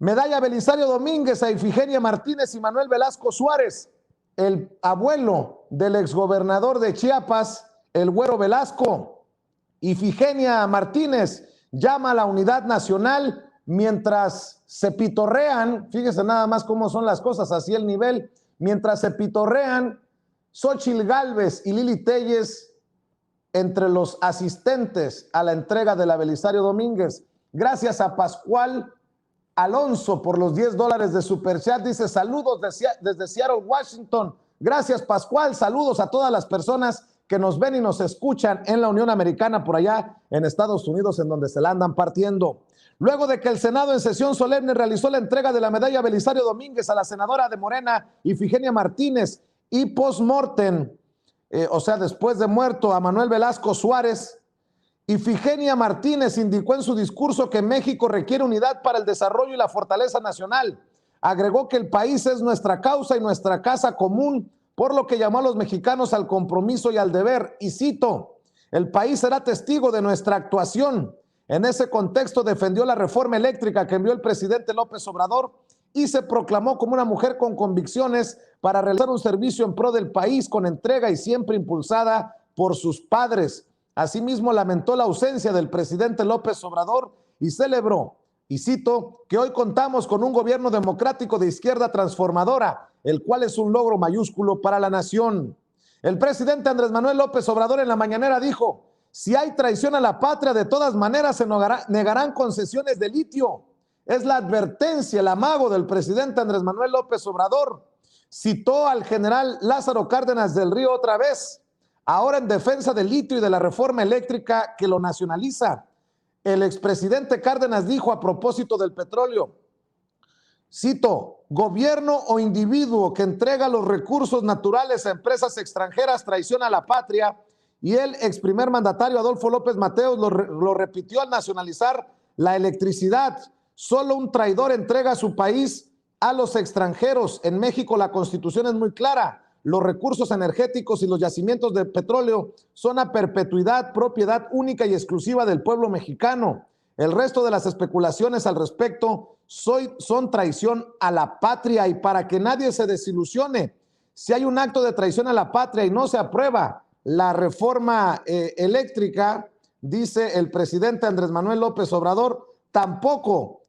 Medalla Belisario Domínguez a Ifigenia Martínez y Manuel Velasco Suárez, el abuelo del exgobernador de Chiapas, el Güero Velasco. Ifigenia Martínez llama a la unidad nacional mientras se pitorrean, fíjese nada más cómo son las cosas, así el nivel, mientras se pitorrean Xóchitl Gálvez y Lili Téllez entre los asistentes a la entrega de la Belisario Domínguez. Gracias a Pascual Alonso por los $10 de Superchat, dice saludos desde Seattle, Washington. Gracias Pascual, saludos a todas las personas que nos ven y nos escuchan en la Unión Americana por allá en Estados Unidos, en donde se la andan partiendo. Luego de que el Senado en sesión solemne realizó la entrega de la medalla Belisario Domínguez a la senadora de Morena, Ifigenia Martínez, y post-mortem, o sea, después de muerto, a Manuel Velasco Suárez, Ifigenia Martínez indicó en su discurso que México requiere unidad para el desarrollo y la fortaleza nacional. Agregó que el país es nuestra causa y nuestra casa común, por lo que llamó a los mexicanos al compromiso y al deber. Y cito, el país será testigo de nuestra actuación. En ese contexto defendió la reforma eléctrica que envió el presidente López Obrador y se proclamó como una mujer con convicciones para realizar un servicio en pro del país con entrega y siempre impulsada por sus padres. Asimismo, lamentó la ausencia del presidente López Obrador y celebró, y cito, que hoy contamos con un gobierno democrático de izquierda transformadora, el cual es un logro mayúsculo para la nación. El presidente Andrés Manuel López Obrador en la mañanera dijo, si hay traición a la patria, de todas maneras se negarán concesiones de litio. Es la advertencia, el amago del presidente Andrés Manuel López Obrador. Citó al general Lázaro Cárdenas del Río otra vez, ahora en defensa del litio y de la reforma eléctrica que lo nacionaliza. El expresidente Cárdenas dijo a propósito del petróleo, cito, gobierno o individuo que entrega los recursos naturales a empresas extranjeras traiciona a la patria, y el ex primer mandatario Adolfo López Mateos lo repitió al nacionalizar la electricidad. Solo un traidor entrega a su país a los extranjeros. En México la Constitución es muy clara. Los recursos energéticos y los yacimientos de petróleo son a perpetuidad, propiedad única y exclusiva del pueblo mexicano. El resto de las especulaciones al respecto son traición a la patria, y para que nadie se desilusione, si hay un acto de traición a la patria y no se aprueba la reforma eléctrica, dice el presidente Andrés Manuel López Obrador, tampoco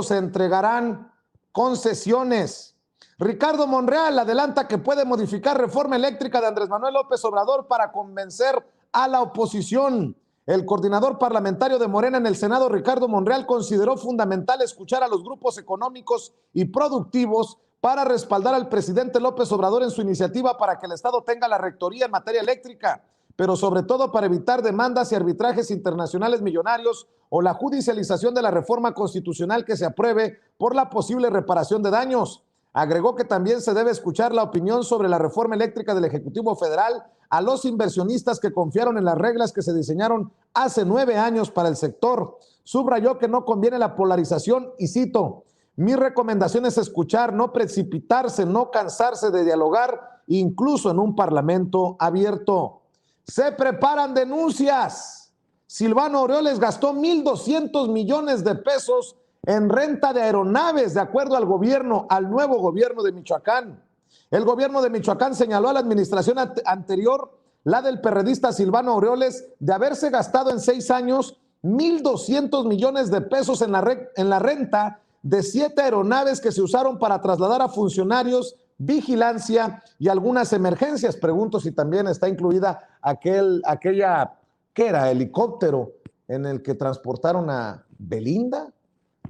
se entregarán concesiones. Ricardo Monreal adelanta que puede modificar reforma eléctrica de Andrés Manuel López Obrador para convencer a la oposición. El coordinador parlamentario de Morena en el Senado, Ricardo Monreal, consideró fundamental escuchar a los grupos económicos y productivos para respaldar al presidente López Obrador en su iniciativa para que el Estado tenga la rectoría en materia eléctrica, pero sobre todo para evitar demandas y arbitrajes internacionales millonarios o la judicialización de la reforma constitucional que se apruebe por la posible reparación de daños. Agregó que también se debe escuchar la opinión sobre la reforma eléctrica del Ejecutivo Federal a los inversionistas que confiaron en las reglas que se diseñaron hace 9 años para el sector. Subrayó que no conviene la polarización y cito, mi recomendación es escuchar, no precipitarse, no cansarse de dialogar, incluso en un parlamento abierto. Se preparan denuncias. Silvano Aureoles gastó 1,200 millones de pesos en renta de aeronaves, de acuerdo al nuevo gobierno de Michoacán. El gobierno de Michoacán señaló a la administración anterior, la del perredista Silvano Aureoles, de haberse gastado en 6 años 1,200 millones de pesos en la renta de 7 aeronaves que se usaron para trasladar a funcionarios, vigilancia y algunas emergencias. Pregunto si también está incluida aquella, ¿qué era? Helicóptero en el que transportaron a Belinda.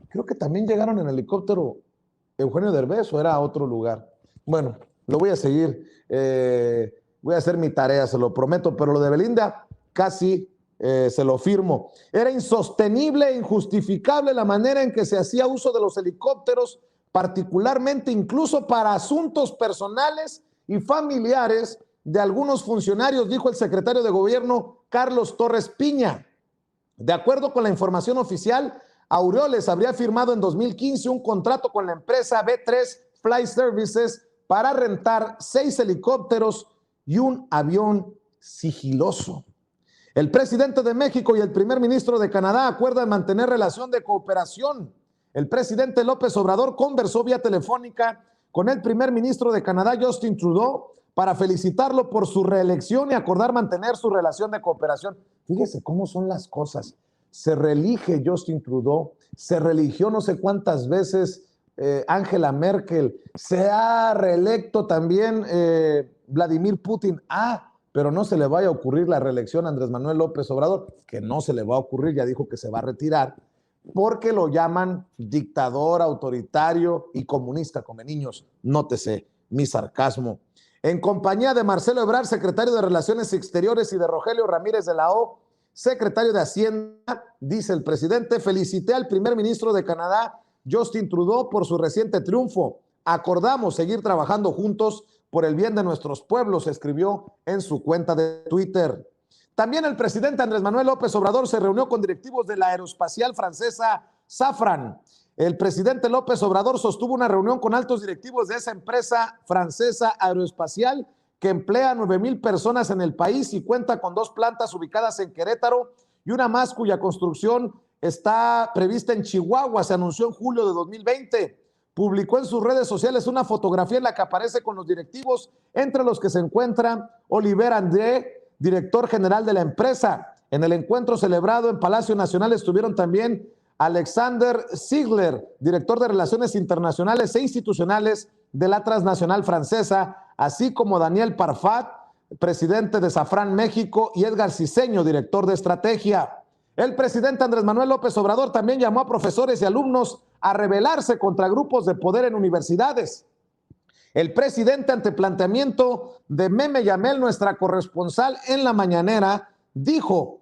Creo que también llegaron en helicóptero Eugenio Derbez, o era a otro lugar. Bueno, lo voy a seguir. Voy a hacer mi tarea, se lo prometo, pero lo de Belinda casi se lo firmo. Era insostenible e injustificable la manera en que se hacía uso de los helicópteros, particularmente incluso para asuntos personales y familiares de algunos funcionarios, dijo el secretario de Gobierno Carlos Torres Piña. De acuerdo con la información oficial, Aureoles habría firmado en 2015 un contrato con la empresa B3 Flight Services para rentar 6 helicópteros y un avión sigiloso. El presidente de México y el primer ministro de Canadá acuerdan mantener relación de cooperación. el presidente López Obrador conversó vía telefónica con el primer ministro de Canadá, Justin Trudeau, para felicitarlo por su reelección y acordar mantener su relación de cooperación. Fíjese cómo son las cosas. Se reelige Justin Trudeau, se reeligió no sé cuántas veces Angela Merkel, se ha reelecto también Vladimir Putin. Pero no se le vaya a ocurrir la reelección a Andrés Manuel López Obrador, que no se le va a ocurrir, ya dijo que se va a retirar, porque lo llaman dictador, autoritario y comunista, come niños. Nótese mi sarcasmo. En compañía de Marcelo Ebrard, secretario de Relaciones Exteriores, y de Rogelio Ramírez de la O, secretario de Hacienda, dice el presidente: felicité al primer ministro de Canadá, Justin Trudeau, por su reciente triunfo. Acordamos seguir trabajando juntos por el bien de nuestros pueblos, escribió en su cuenta de Twitter. También el presidente Andrés Manuel López Obrador se reunió con directivos de la aeroespacial francesa Safran. El presidente López Obrador sostuvo una reunión con altos directivos de esa empresa francesa aeroespacial que emplea a 9,000 personas en el país y cuenta con 2 plantas ubicadas en Querétaro y una más cuya construcción está prevista en Chihuahua. Se anunció en julio de 2020. Publicó en sus redes sociales una fotografía en la que aparece con los directivos, entre los que se encuentra Oliver André, director general de la empresa. En el encuentro celebrado en Palacio Nacional estuvieron también Alexander Ziegler, director de Relaciones Internacionales e Institucionales de la transnacional francesa, así como Daniel Parfat, presidente de Safran México, y Edgar Ciseño, director de Estrategia. El presidente Andrés Manuel López Obrador también llamó a profesores y alumnos a rebelarse contra grupos de poder en universidades. El presidente, ante planteamiento de Meme Yamel, nuestra corresponsal en la mañanera, dijo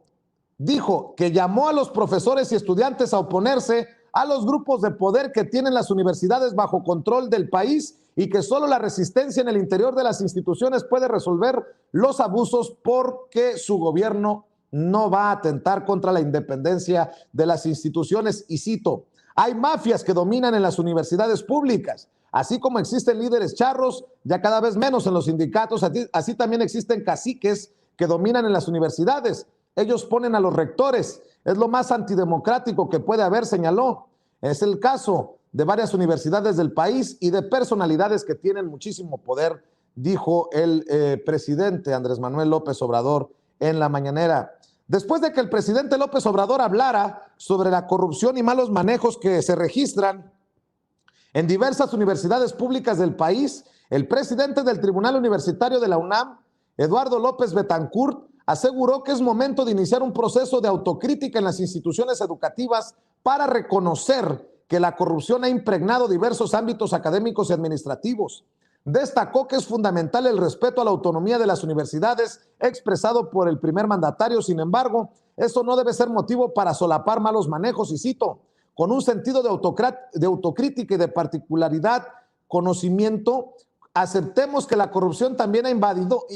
que llamó a los profesores y estudiantes a oponerse a los grupos de poder que tienen las universidades bajo control del país y que solo la resistencia en el interior de las instituciones puede resolver los abusos, porque su gobierno no va a atentar contra la independencia de las instituciones. Y cito: hay mafias que dominan en las universidades públicas. Así como existen líderes charros, ya cada vez menos en los sindicatos, así también existen caciques que dominan en las universidades. Ellos ponen a los rectores. Es lo más antidemocrático que puede haber, señaló. Es el caso de varias universidades del país y de personalidades que tienen muchísimo poder, dijo el presidente Andrés Manuel López Obrador en la mañanera. Después de que el presidente López Obrador hablara sobre la corrupción y malos manejos que se registran en diversas universidades públicas del país, el presidente del Tribunal Universitario de la UNAM, Eduardo López Betancourt, aseguró que es momento de iniciar un proceso de autocrítica en las instituciones educativas para reconocer que la corrupción ha impregnado diversos ámbitos académicos y administrativos. Destacó que es fundamental el respeto a la autonomía de las universidades expresado por el primer mandatario. Sin embargo, eso no debe ser motivo para solapar malos manejos, y cito: con un sentido de autocrítica y de particularidad conocimiento, aceptemos que la corrupción también ha invadido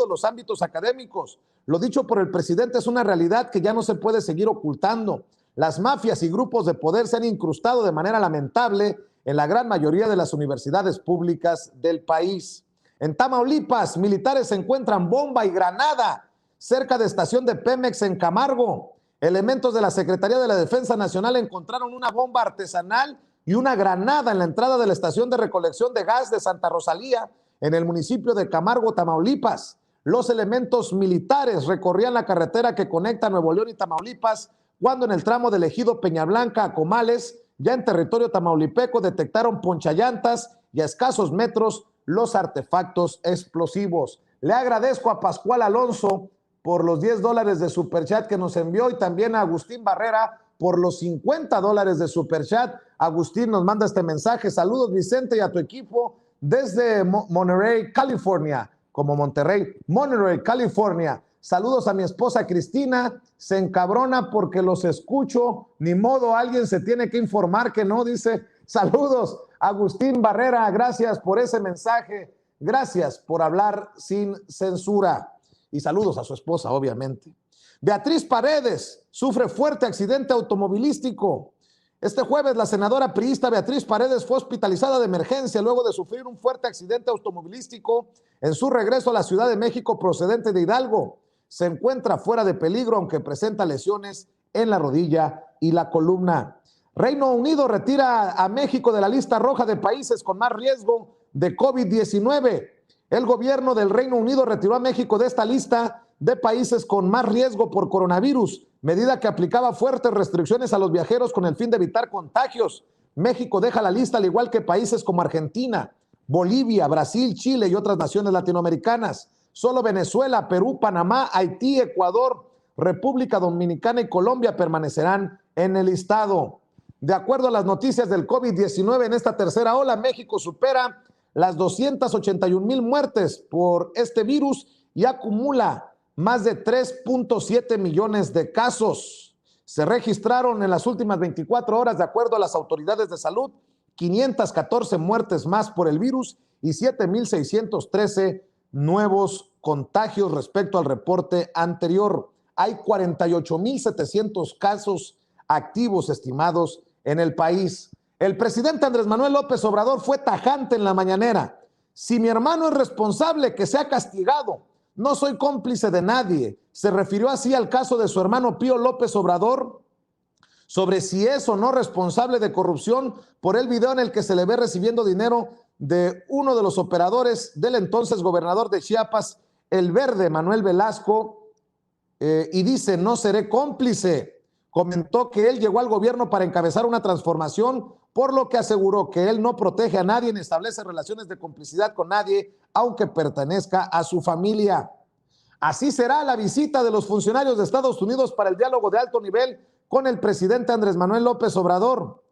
los ámbitos académicos. Lo dicho por el presidente es una realidad que ya no se puede seguir ocultando. Las mafias y grupos de poder se han incrustado de manera lamentable en la gran mayoría de las universidades públicas del país. En Tamaulipas, militares encuentran bomba y granada cerca de estación de Pemex en Camargo. Elementos de la Secretaría de la Defensa Nacional encontraron una bomba artesanal y una granada en la entrada de la estación de recolección de gas de Santa Rosalía, en el municipio de Camargo, Tamaulipas. Los elementos militares recorrían la carretera que conecta Nuevo León y Tamaulipas cuando en el tramo del ejido Peñablanca a Comales, ya en territorio tamaulipeco, detectaron ponchallantas y a escasos metros los artefactos explosivos. Le agradezco a Pascual Alonso por los $10 de superchat que nos envió, y también a Agustín Barrera por los $50 de superchat. Agustín nos manda este mensaje: saludos Vicente y a tu equipo desde Monterey, California, como Monterrey, Monterey, California. Saludos a mi esposa Cristina, se encabrona porque los escucho, ni modo, alguien se tiene que informar que no, dice. Saludos, Agustín Barrera, gracias por ese mensaje, gracias por hablar sin censura. Y saludos a su esposa, obviamente. Beatriz Paredes sufre fuerte accidente automovilístico. Este jueves, la senadora priista Beatriz Paredes fue hospitalizada de emergencia luego de sufrir un fuerte accidente automovilístico en su regreso a la Ciudad de México procedente de Hidalgo. Se encuentra fuera de peligro, aunque presenta lesiones en la rodilla y la columna. Reino Unido retira a México de la lista roja de países con más riesgo de COVID-19. El gobierno del Reino Unido retiró a México de esta lista de países con más riesgo por coronavirus, medida que aplicaba fuertes restricciones a los viajeros con el fin de evitar contagios. México deja la lista al igual que países como Argentina, Bolivia, Brasil, Chile y otras naciones latinoamericanas. Solo Venezuela, Perú, Panamá, Haití, Ecuador, República Dominicana y Colombia permanecerán en el listado. De acuerdo a las noticias del COVID-19 en esta tercera ola, México supera las 281,000 muertes por este virus y acumula más de 3.7 millones de casos. Se registraron en las últimas 24 horas, de acuerdo a las autoridades de salud, 514 muertes más por el virus y 7,613 nuevos contagios respecto al reporte anterior. Hay 48,700 casos activos estimados en el país. El presidente Andrés Manuel López Obrador fue tajante en la mañanera. Si mi hermano es responsable, que sea castigado. No soy cómplice de nadie. Se refirió así al caso de su hermano Pío López Obrador sobre si es o no responsable de corrupción por el video en el que se le ve recibiendo dinero de uno de los operadores del entonces gobernador de Chiapas, el Verde, Manuel Velasco, y dice: no seré cómplice. Comentó que él llegó al gobierno para encabezar una transformación, por lo que aseguró que él no protege a nadie ni establece relaciones de complicidad con nadie, aunque pertenezca a su familia. Así será la visita de los funcionarios de Estados Unidos para el diálogo de alto nivel con el presidente Andrés Manuel López Obrador.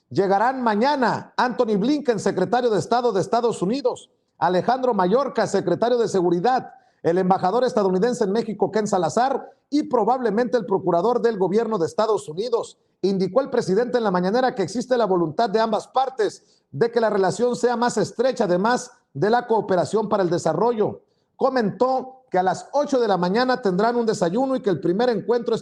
Llegarán mañana Anthony Blinken, secretario de Estado de Estados Unidos, Alejandro Mayorkas, secretario de Seguridad, el embajador estadounidense en México, Ken Salazar, y probablemente el procurador del gobierno de Estados Unidos. Indicó el presidente en la mañanera que existe la voluntad de ambas partes de que la relación sea más estrecha, además de la cooperación para el desarrollo. Comentó que a las 8 de la mañana tendrán un desayuno y que en el primer encuentro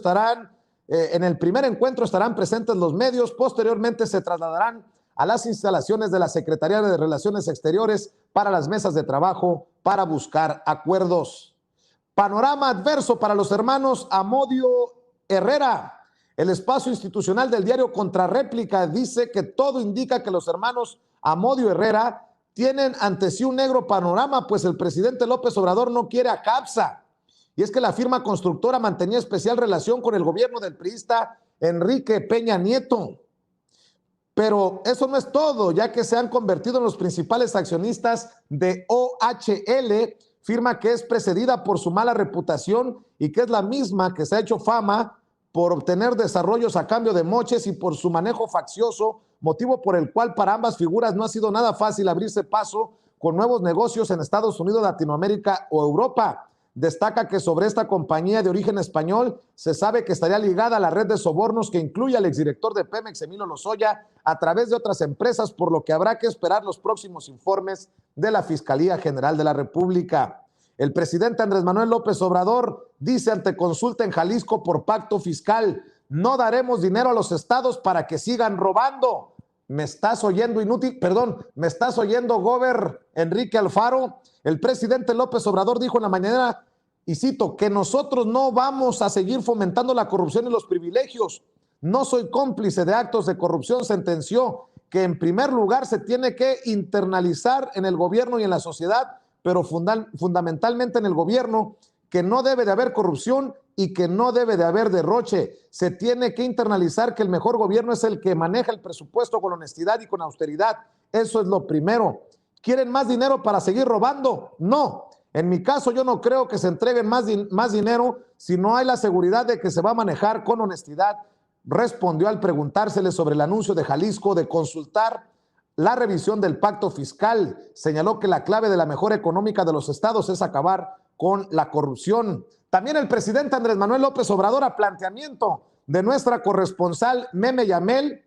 estarán presentes los medios. Posteriormente se trasladarán a las instalaciones de la Secretaría de Relaciones Exteriores para las mesas de trabajo para buscar acuerdos. Panorama adverso para los hermanos Amodio Herrera. El espacio institucional del diario Contrarréplica dice que todo indica que los hermanos Amodio Herrera tienen ante sí un negro panorama, pues el presidente López Obrador no quiere a CAPSA. Y es que la firma constructora mantenía especial relación con el gobierno del priista Enrique Peña Nieto. Pero eso no es todo, ya que se han convertido en los principales accionistas de OHL, firma que es precedida por su mala reputación y que es la misma que se ha hecho fama por obtener desarrollos a cambio de moches y por su manejo faccioso, motivo por el cual para ambas figuras no ha sido nada fácil abrirse paso con nuevos negocios en Estados Unidos, Latinoamérica o Europa. Destaca que sobre esta compañía de origen español se sabe que estaría ligada a la red de sobornos que incluye al exdirector de Pemex, Emilio Lozoya, a través de otras empresas, por lo que habrá que esperar los próximos informes de la Fiscalía General de la República. El presidente Andrés Manuel López Obrador dice ante consulta en Jalisco por pacto fiscal: no daremos dinero a los estados para que sigan robando. ¿Me estás oyendo, inútil? Perdón, ¿me estás oyendo, Gober Enrique Alfaro? El presidente López Obrador dijo en la mañana, y cito, que nosotros no vamos a seguir fomentando la corrupción y los privilegios. No soy cómplice de actos de corrupción, sentenció que en primer lugar se tiene que internalizar en el gobierno y en la sociedad, pero fundamentalmente en el gobierno, que no debe de haber corrupción y que no debe de haber derroche. Se tiene que internalizar que el mejor gobierno es el que maneja el presupuesto con honestidad y con austeridad. Eso es lo primero. ¿Quieren más dinero para seguir robando? No. En mi caso, yo no creo que se entreguen más dinero si no hay la seguridad de que se va a manejar con honestidad, respondió al preguntársele sobre el anuncio de Jalisco de consultar la revisión del pacto fiscal. Señaló que la clave de la mejora económica de los estados es acabar con la corrupción. También el presidente Andrés Manuel López Obrador, a planteamiento de nuestra corresponsal Meme Yamel,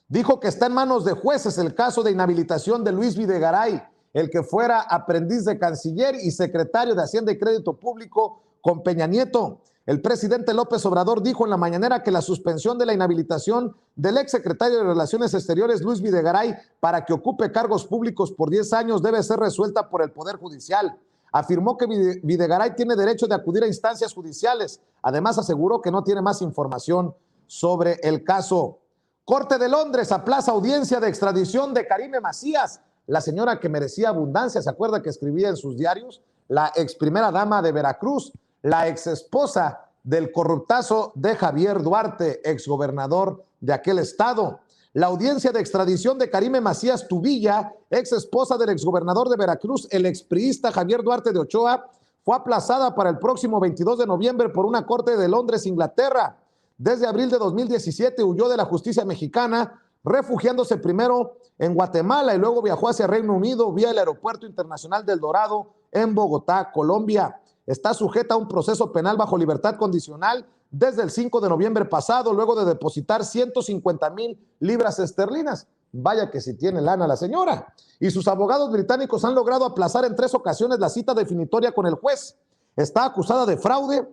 dijo que está en manos de jueces el caso de inhabilitación de Luis Videgaray, el que fuera aprendiz de canciller y secretario de Hacienda y Crédito Público con Peña Nieto. El presidente López Obrador dijo en la mañanera que la suspensión de la inhabilitación del exsecretario de Relaciones Exteriores, Luis Videgaray, para que ocupe cargos públicos por 10 años debe ser resuelta por el Poder Judicial. Afirmó que Videgaray tiene derecho de acudir a instancias judiciales. Además, aseguró que no tiene más información sobre el caso. Corte de Londres aplaza audiencia de extradición de Karime Macías, la señora que merecía abundancia. ¿Se acuerda que escribía en sus diarios? La ex primera dama de Veracruz, la ex esposa del corruptazo de Javier Duarte, ex gobernador de aquel estado. La audiencia de extradición de Karime Macías Tubilla, ex esposa del exgobernador de Veracruz, el expriista Javier Duarte de Ochoa, fue aplazada para el próximo 22 de noviembre por una corte de Londres, Inglaterra. Desde abril de 2017 huyó de la justicia mexicana, refugiándose primero en Guatemala y luego viajó hacia Reino Unido vía el Aeropuerto Internacional del Dorado en Bogotá, Colombia. Está sujeta a un proceso penal bajo libertad condicional desde el 5 de noviembre pasado, luego de depositar 150,000 libras esterlinas. Vaya que si tiene lana la señora. Y sus abogados británicos han logrado aplazar en 3 ocasiones la cita definitoria con el juez. Está acusada de fraude,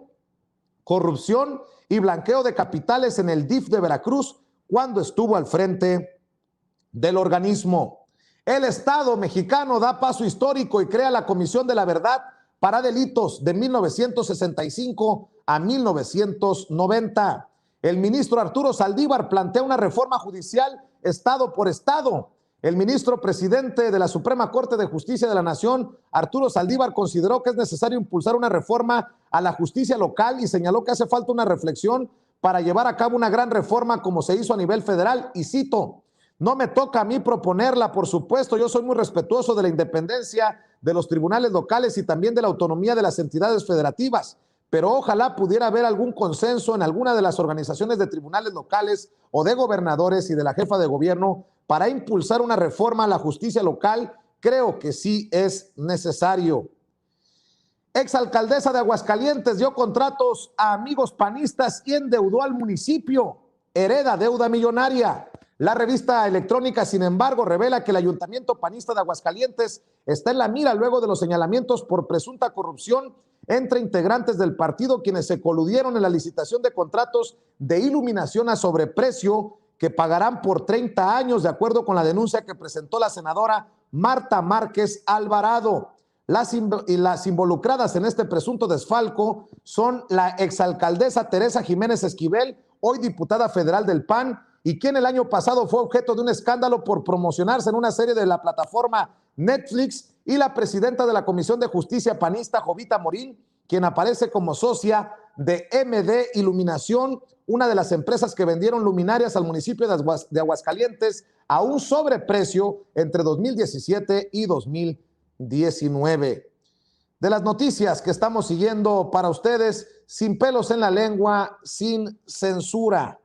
corrupción y blanqueo de capitales en el DIF de Veracruz cuando estuvo al frente del organismo. El Estado mexicano da paso histórico y crea la Comisión de la Verdad para Delitos de 1965 a 1990. El ministro Arturo Saldívar plantea una reforma judicial estado por estado. El ministro presidente de la Suprema Corte de Justicia de la Nación, Arturo Saldívar, consideró que es necesario impulsar una reforma a la justicia local y señaló que hace falta una reflexión para llevar a cabo una gran reforma como se hizo a nivel federal. Y cito: no me toca a mí proponerla, por supuesto, yo soy muy respetuoso de la independencia de los tribunales locales y también de la autonomía de las entidades federativas, pero ojalá pudiera haber algún consenso en alguna de las organizaciones de tribunales locales o de gobernadores y de la jefa de gobierno para impulsar una reforma a la justicia local. Creo que sí es necesario. Exalcaldesa de Aguascalientes dio contratos a amigos panistas y endeudó al municipio. Hereda deuda millonaria. La revista electrónica, sin embargo, revela que el ayuntamiento panista de Aguascalientes está en la mira luego de los señalamientos por presunta corrupción entre integrantes del partido, quienes se coludieron en la licitación de contratos de iluminación a sobreprecio que pagarán por 30 años, de acuerdo con la denuncia que presentó la senadora Marta Márquez Alvarado. Las involucradas en este presunto desfalco son la exalcaldesa Teresa Jiménez Esquivel, hoy diputada federal del PAN, y quien el año pasado fue objeto de un escándalo por promocionarse en una serie de la plataforma Netflix, y la presidenta de la Comisión de Justicia panista, Jovita Morín, quien aparece como socia de MD Iluminación, una de las empresas que vendieron luminarias al municipio de Aguascalientes a un sobreprecio entre 2017 y 2019. De las noticias que estamos siguiendo para ustedes, sin pelos en la lengua, sin censura.